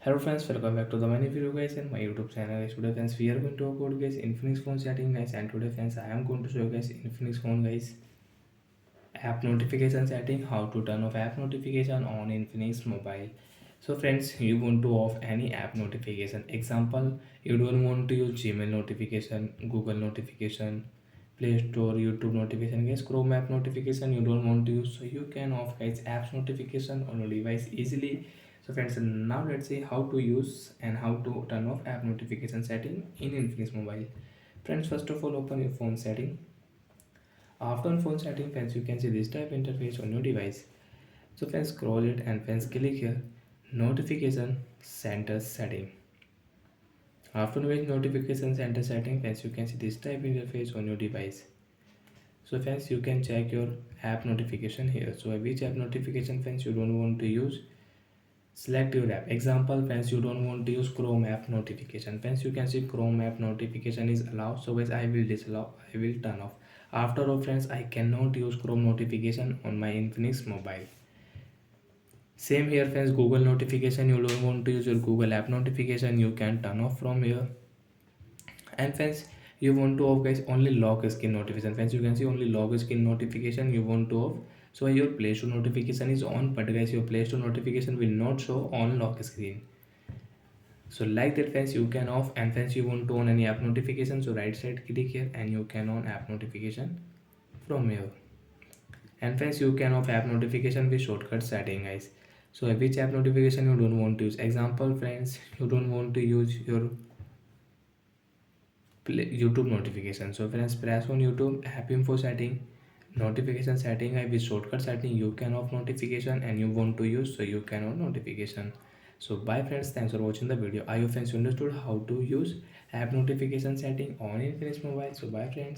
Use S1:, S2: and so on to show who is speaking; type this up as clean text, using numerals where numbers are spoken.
S1: Hello friends, welcome back to the many video guys and my YouTube channel. Today friends, we are going to talk about guys Infinix phone setting guys, and today friends I am going to show you guys Infinix phone guys app notification setting, how to turn off app notification on Infinix mobile. So friends, you want to off any app notification. Example, you don't want to use Gmail notification, Google notification, Play Store, YouTube notification guys, Chrome app notification you don't want to use, so you can off guys apps notification on your device easily. So friends, now let's see how to use and how to turn off app notification setting in Infinix mobile. Friends, first of all, open your phone setting. After on phone setting, friends, you can see this type interface on your device. So friends, scroll it and friends, click here notification center setting. After which notification center setting, friends, you can see this type interface on your device. So friends, you can check your app notification here. So which app notification friends you don't want to use, select your app. Example friends, you don't want to use Chrome app notification. Friends, you can see Chrome app notification is allowed, so guys I will disallow, I will turn off. After all friends, I cannot use Chrome notification on my Infinix mobile. Same here friends, Google notification, you don't want to use your Google app notification, you can turn off from here. And friends, you want to off guys only lock screen notification. Friends, you can see only lock screen notification you want to off. So your Play Store notification is on, but guys your Play Store notification will not show on lock screen. So like that friends, you can off. And friends, you want to on any app notification, so right side click here and you can on app notification from here. And friends, you can off app notification with shortcut setting guys. So which app notification you don't want to use. Example friends, you don't want to use your YouTube notification. So friends, press on YouTube app info setting, notification setting. I with shortcut setting you can off notification, and you want to use, so you can on notification. So bye friends, thanks for watching the video. I hope friends you understood how to use app notification setting on Infinix mobile. So bye friends.